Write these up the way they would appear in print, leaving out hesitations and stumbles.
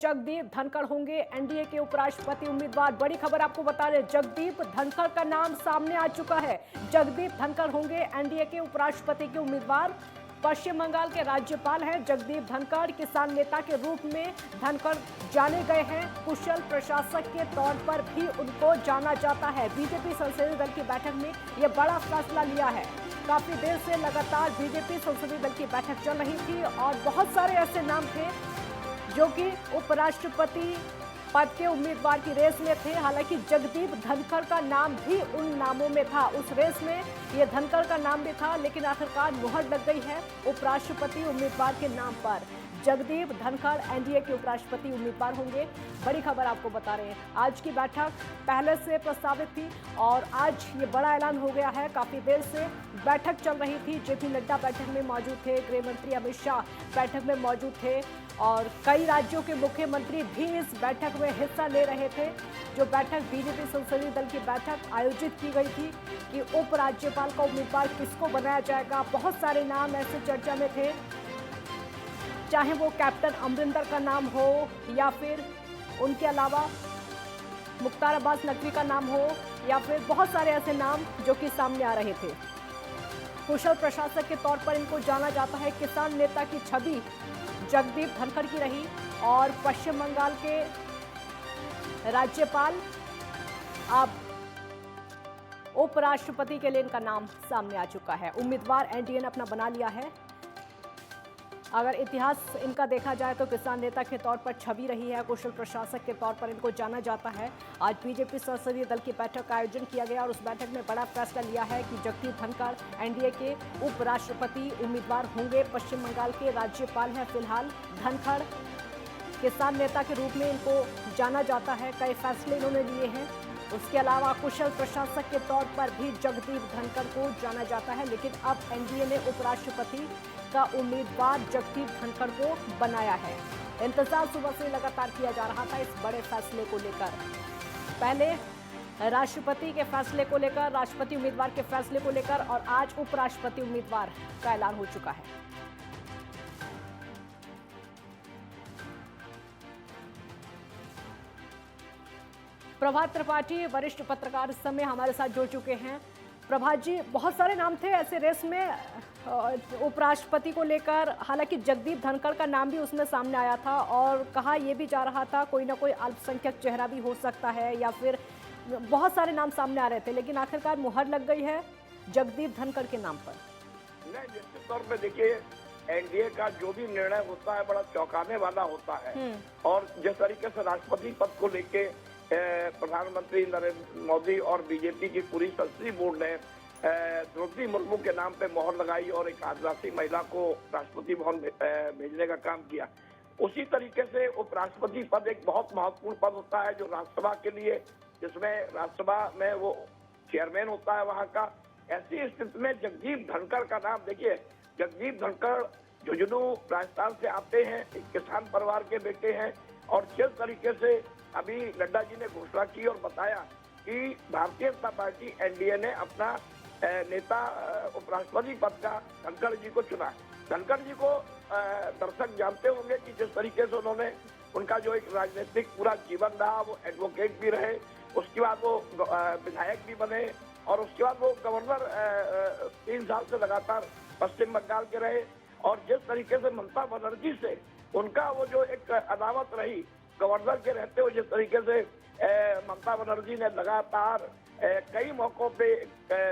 जगदीप धनखड़ होंगे एनडीए के उपराष्ट्रपति उम्मीदवार। बड़ी खबर आपको बता रहे, जगदीप धनखड़ का नाम सामने आ चुका है। जगदीप धनखड़ होंगे एनडीए के उपराष्ट्रपति के उम्मीदवार। पश्चिम बंगाल के राज्यपाल हैं जगदीप धनखड़। किसान नेता के रूप में धनखड़ जाने गए हैं। कुशल प्रशासक के तौर पर भी उनको जाना जाता है। बीजेपी संसदीय दल की बैठक में यह बड़ा फैसला लिया है। काफी देर से लगातार बीजेपी संसदीय दल की बैठक चल रही थी और बहुत सारे ऐसे नाम थे जो कि उपराष्ट्रपति पद के उम्मीदवार की रेस में थे। हालांकि जगदीप धनखड़ का नाम भी उन नामों में था। उस रेस में ये धनखड़ का नाम भी था, लेकिन आखिरकार मुहर लग गई है उपराष्ट्रपति उम्मीदवार के नाम पर। जगदीप धनखड़ एनडीए के उपराष्ट्रपति उम्मीदवार होंगे। बड़ी खबर आपको बता रहे हैं, आज की बैठक पहले से प्रस्तावित थी और आज ये बड़ा ऐलान हो गया है। काफी देर से बैठक चल रही थी। जेपी नड्डा बैठक में मौजूद थे, गृह मंत्री अमित शाह बैठक में मौजूद थे और कई राज्यों के मुख्यमंत्री भी इस बैठक में हिस्सा ले रहे थे। जो बैठक बीजेपी संसदीय दल की बैठक आयोजित की गई थी कि उपराज्यपाल का उम्मीदवार किसको बनाया जाएगा। बहुत सारे नाम ऐसे चर्चा में थे, चाहे वो कैप्टन अमरिंदर का नाम हो या फिर उनके अलावा मुख्तार अब्बास नकवी का नाम हो या फिर बहुत सारे ऐसे नाम जो कि सामने आ रहे थे। कुशल प्रशासक के तौर पर इनको जाना जाता है। किसान नेता की छवि जगदीप धनखड़ की रही और पश्चिम बंगाल के राज्यपाल अब उपराष्ट्रपति के लिए इनका नाम सामने आ चुका है। उम्मीदवार एनडीए ने अपना बना लिया है। अगर इतिहास इनका देखा जाए तो किसान नेता के तौर पर छवि रही है, कुशल प्रशासक के तौर पर इनको जाना जाता है। आज बीजेपी संसदीय दल की बैठक का आयोजन किया गया और उस बैठक में बड़ा फैसला लिया है कि जगदीप धनखड़ एनडीए के उपराष्ट्रपति उम्मीदवार होंगे। पश्चिम बंगाल के राज्यपाल हैं फिलहाल धनखड़। किसान नेता के रूप में इनको जाना जाता है। कई फैसले इन्होंने लिए हैं। उसके अलावा कुशल प्रशासक के तौर पर भी जगदीप धनखड़ को जाना जाता है, लेकिन अब एनडीए ने उपराष्ट्रपति का उम्मीदवार जगदीप धनखड़ को बनाया है। इंतजार सुबह से लगातार किया जा रहा था इस बड़े फैसले को लेकर। पहले राष्ट्रपति के फैसले को लेकर, राष्ट्रपति उम्मीदवार के फैसले को लेकर और आज उपराष्ट्रपति उम्मीदवार का ऐलान हो चुका है। प्रभात त्रिपाठी वरिष्ठ पत्रकार इस समय हमारे साथ जुड़ चुके हैं। प्रभात जी, बहुत सारे नाम थे ऐसे रेस में उपराष्ट्रपति को लेकर। हालांकि जगदीप धनखड़ का नाम भी उसमें सामने आया था और कहा यह भी जा रहा था कोई ना कोई अल्पसंख्यक चेहरा भी हो सकता है या फिर बहुत सारे नाम सामने आ रहे थे, लेकिन आखिरकार मुहर लग गई है जगदीप धनखड़ के नाम पर। नहीं, निश्चित तौर पे देखिए, एनडीए का जो भी निर्णय होता है बड़ा चौंकाने वाला होता है। और जिस तरीके से राष्ट्रपति पद को लेके प्रधानमंत्री नरेंद्र मोदी और बीजेपी की पूरी संसदीय बोर्ड ने द्रौपदी मुर्मू के नाम पे मोहर लगाई और एक आदिवासी महिला को राष्ट्रपति भवन भेजने का काम किया, उसी तरीके से उपराष्ट्रपति पद एक बहुत महत्वपूर्ण पद होता है जो राज्यसभा के लिए, जिसमें राज्यसभा में वो चेयरमैन होता है वहाँ का। ऐसी स्थिति में जगदीप धनखड़ का नाम, देखिए जगदीप धनखड़ झुंझुनू राजस्थान से आते हैं, एक किसान परिवार के बेटे हैं और जिस तरीके से अभी नड्डा जी ने घोषणा की और बताया कि भारतीय जनता पार्टी एनडीए ने अपना नेता उपराष्ट्रपति पद का धनखड़ जी को चुना। धनखड़ जी को दर्शक जानते होंगे कि जिस तरीके से उन्होंने, उनका जो एक राजनीतिक पूरा जीवन रहा, वो एडवोकेट भी रहे, उसके बाद वो विधायक भी बने और उसके बाद वो गवर्नर 3 साल से लगातार पश्चिम बंगाल के रहे। और जिस तरीके से ममता बनर्जी से उनका वो जो एक अदावत रही गवर्नर के रहते हुए, जिस तरीके से ममता बनर्जी ने लगातार कई मौकों पे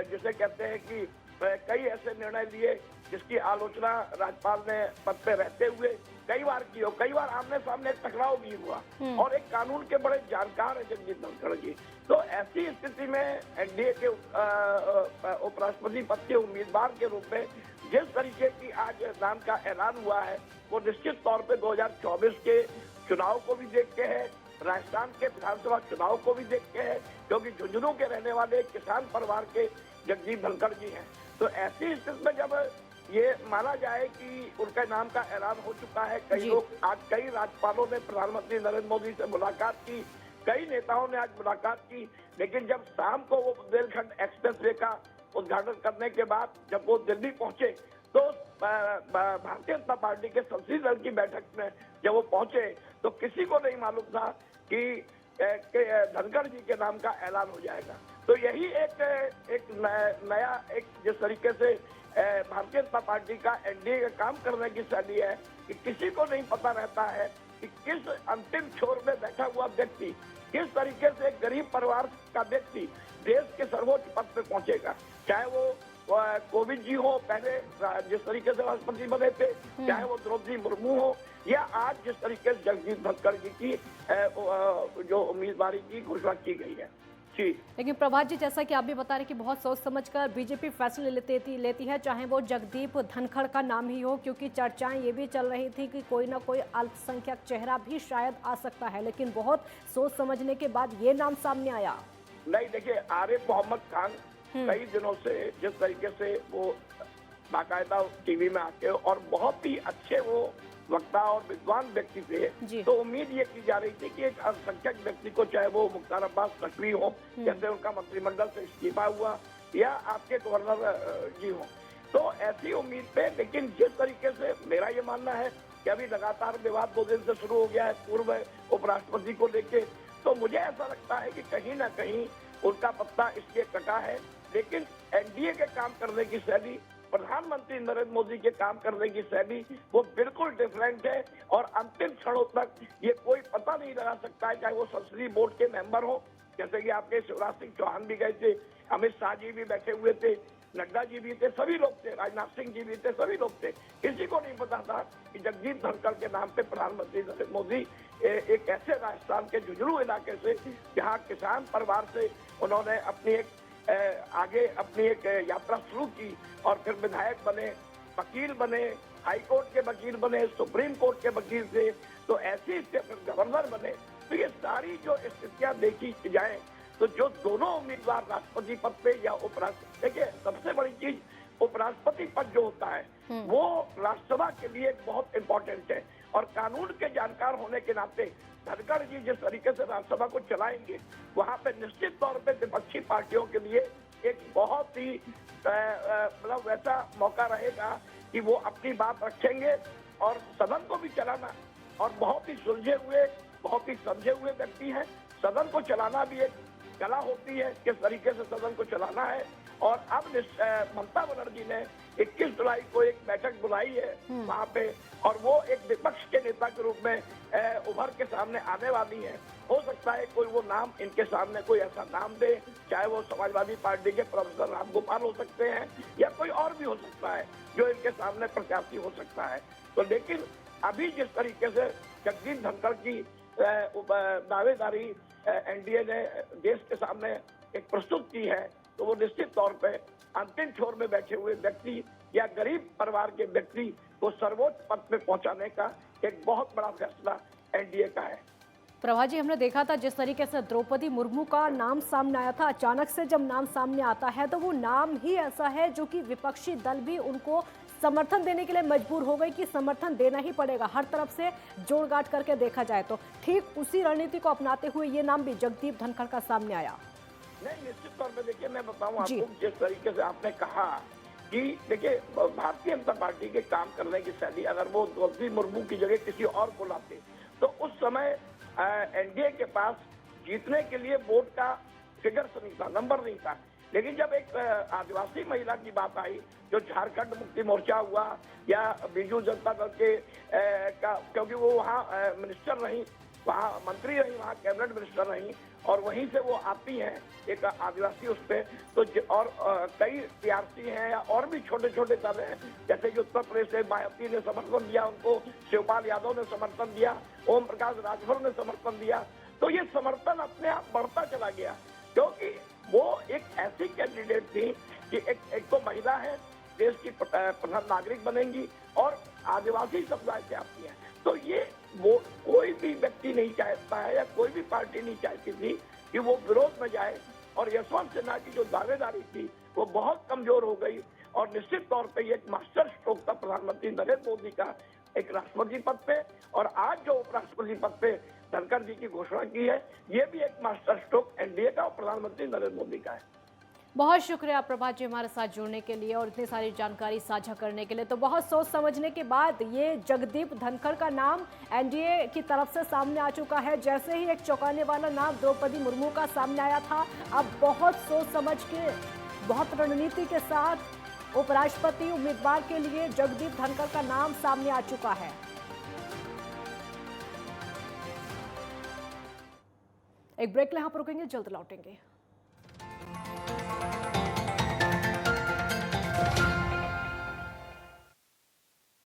जिसे कहते हैं कि कई ऐसे निर्णय लिए जिसकी आलोचना राज्यपाल ने पद पे रहते हुए कई बार की, और कई बार आमने सामने टकराव भी हुआ। और एक कानून के बड़े जानकार है जगदीप धनखड़ जी। तो ऐसी स्थिति में एनडीए के उपराष्ट्रपति पद के उम्मीदवार के रूप में जिस तरीके की आज नाम का ऐलान हुआ है, वो निश्चित तौर पे 2024 के चुनाव को भी देखते हैं, राजस्थान के विधानसभा चुनाव को भी देखते हैं, क्योंकि झुंझुनू के रहने वाले किसान परिवार के जगदीप धनखड़ जी हैं। तो ऐसी स्थिति में जब ये माना जाए कि उनके नाम का ऐलान हो चुका है, कई लोग आज, कई राज्यपालों ने प्रधानमंत्री नरेंद्र मोदी से मुलाकात की, कई नेताओं ने आज मुलाकात की, लेकिन जब शाम को वो बुंदेलखंड एक्सप्रेस वे का उद्घाटन करने के बाद जब वो दिल्ली पहुंचे तो भारतीय जनता पार्टी के संसदीय दल की बैठक में जब वो पहुंचे तो किसी को नहीं मालूम था कि धनखड़ जी के नाम का ऐलान हो जाएगा। तो यही एक नया जिस तरीके से भारतीय जनता पार्टी का एनडीए का काम करने की शैली है कि किसी को नहीं पता रहता है कि किस अंतिम छोर में बैठा हुआ व्यक्ति किस तरीके से एक गरीब परिवार का व्यक्ति देश के सर्वोच्च पद पे पहुंचेगा। चाहे वो कोविंद जी हो, पहले जिस तरीके से राष्ट्रपति बने थे, चाहे वो द्रौपदी मुर्मू हो, या आज जिस तरीके से जगदीप धनखड़ जी की जो उम्मीदवारी की घोषणा की गई है। जी, लेकिन प्रभात जी, जैसा कि आप भी बता रहे कि बहुत सोच समझकर बीजेपी फैसले लेती है, चाहे वो जगदीप धनखड़ का नाम ही हो, क्योंकि चर्चाएं ये भी चल रही थी कि कोई ना कोई अल्पसंख्यक चेहरा भी शायद आ सकता है, लेकिन बहुत सोच समझने के बाद ये नाम सामने आया। नहीं, देखिए, आरिफ मोहम्मद खान कई दिनों से जिस तरीके से वो बाकायदा टीवी में आके और बहुत ही अच्छे वो वक्ता और विद्वान व्यक्ति थे, तो उम्मीद ये की जा रही थी कि एक अल्पसंख्यक व्यक्ति को, चाहे वो मुख्तार अब्बास नकवी हो, जैसे उनका मंत्रिमंडल से इस्तीफा हुआ, या आपके गवर्नर जी हो, तो ऐसी उम्मीद पे। लेकिन जिस तरीके से मेरा ये मानना है कि अभी लगातार विवाद 2 दिन से शुरू हो गया है पूर्व उपराष्ट्रपति को लेके, तो मुझे ऐसा लगता है कि कहीं ना कहीं उनका पत्ता इसलिए कटा है। लेकिन एनडीए के काम करने की शैली, प्रधानमंत्री नरेंद्र मोदी के काम करने की शैली वो बिल्कुल डिफरेंट है, और अंतिम क्षणों तक ये कोई पता नहीं लगा सकता है, चाहे वो संसदीय बोर्ड के मेंबर हो, जैसे कि आपके शिवराज सिंह चौहान भी गए थे, अमित शाह जी भी बैठे हुए थे, नड्डा जी भी थे, सभी लोग थे, राजनाथ सिंह जी भी थे, सभी लोग थे। किसी को नहीं पता था कि जगदीप धनखड़ के नाम पे प्रधानमंत्री नरेंद्र मोदी एक ऐसे राजस्थान के झुंझुनू इलाके से, जहाँ किसान परिवार से उन्होंने अपनी एक यात्रा शुरू की, और फिर विधायक बने, वकील बने, हाई कोर्ट के वकील बने, सुप्रीम कोर्ट के वकील थे, तो ऐसी गवर्नर बने। तो ये सारी जो स्थितियां देखी जाए, तो जो दोनों उम्मीदवार राष्ट्रपति पद पे या उपराष्ट्रपति, देखिए सबसे बड़ी चीज उपराष्ट्रपति पद जो होता है वो राष्ट्रसभा के लिए बहुत इंपॉर्टेंट है, और कानून के जानकार होने के नाते धनखड़ जी जिस तरीके से राज्यसभा को चलाएंगे, वहां पे निश्चित तौर पे विपक्षी पार्टियों के लिए एक बहुत ही मतलब वैसा मौका रहेगा कि वो अपनी बात रखेंगे, और सदन को भी चलाना, और बहुत ही सुलझे हुए, बहुत ही समझे हुए व्यक्ति हैं। सदन को चलाना भी एक कला होती है, किस तरीके से सदन को चलाना है। और अब ममता बनर्जी ने 21 जुलाई को एक बैठक बुलाई है वहाँ पे, और वो एक विपक्ष के नेता के रूप में उभर के सामने आने वाली है। हो सकता है कोई वो नाम इनके सामने कोई ऐसा नाम दे, चाहे वो समाजवादी पार्टी के प्रोफेसर रामगोपाल हो सकते हैं, या कोई और भी हो सकता है जो इनके सामने प्रत्याशी हो सकता है। तो लेकिन अभी जिस तरीके से जगदीप धनखड़ की दावेदारी एनडीए ने देश के सामने एक प्रस्तुत की है, तो वो निश्चित तौर पे अंतिम छोर में बैठे हुए व्यक्ति या गरीब परिवार के व्यक्ति को सर्वोच्च पद पे पहुंचाने का एक बहुत बड़ा फैसला एनडीए का है। प्रभा जी, हमने देखा था जिस तरीके से द्रौपदी मुर्मू का नाम सामने आया था, अचानक से जब नाम सामने आता है तो वो नाम ही ऐसा है जो कि विपक्षी दल भी उनको समर्थन देने के लिए मजबूर हो गई कि समर्थन देना ही पड़ेगा। हर तरफ से जोड़ गांठ करके देखा जाए तो ठीक उसी रणनीति को अपनाते हुए ये नाम भी जगदीप धनखड़ का सामने आया। नहीं, निश्चित तौर पे देखिए, मैं बताऊं आपको, जिस तरीके से आपने कहा कि देखिए भारतीय जनता पार्टी के काम करने की शैली, अगर वो द्रौपदी मुर्मू की जगह किसी और को लाते तो उस समय एनडीए के पास जीतने के लिए वोट का फिगर नहीं था, नंबर नहीं था। लेकिन जब एक आदिवासी महिला की बात आई, जो झारखंड मुक्ति मोर्चा हुआ या बीजू जनता दल के क्योंकि वो वहाँ मिनिस्टर रही, वहाँ मंत्री रही, वहाँ कैबिनेट मिनिस्टर रही, और वहीं से वो आती हैं एक आदिवासी उस पे, तो और कई टीआरसी हैं या और भी छोटे छोटे दल हैं, जैसे कि उत्तर प्रदेश से मायावती ने समर्थन दिया उनको, शिवपाल यादव ने समर्थन दिया, ओम प्रकाश राजभर ने समर्थन दिया। तो ये समर्थन अपने आप बढ़ता चला गया, क्योंकि वो एक ऐसी कैंडिडेट थी कि एक तो महिला है, देश की प्रधान नागरिक बनेंगी, और आदिवासी समुदाय से आती है। तो ये वो कोई भी व्यक्ति नहीं चाहता है या कोई भी पार्टी नहीं चाहती थी कि वो विरोध में जाए, और यशवंत सिन्हा की जो दावेदारी थी वो बहुत कमजोर हो गई, और निश्चित तौर पे ये एक मास्टर स्ट्रोक था प्रधानमंत्री नरेंद्र मोदी का एक राष्ट्रपति पद पे, और आज जो उपराष्ट्रपति पद पे धनखड़ जी की घोषणा की है, ये भी एक मास्टर स्ट्रोक एनडीए का और प्रधानमंत्री नरेंद्र मोदी का है। बहुत शुक्रिया प्रभात जी हमारे साथ जुड़ने के लिए और इतनी सारी जानकारी साझा करने के लिए। तो बहुत सोच समझने के बाद ये जगदीप धनखड़ का नाम एनडीए की तरफ से सामने आ चुका है। जैसे ही एक चौंकाने वाला नाम द्रौपदी मुर्मू का सामने आया था, अब बहुत सोच समझ के, बहुत रणनीति के साथ उपराष्ट्रपति उम्मीदवार के लिए जगदीप धनखड़ का नाम सामने आ चुका है। एक ब्रेक ले यहाँ पर रुकेंगे, जल्द लौटेंगे।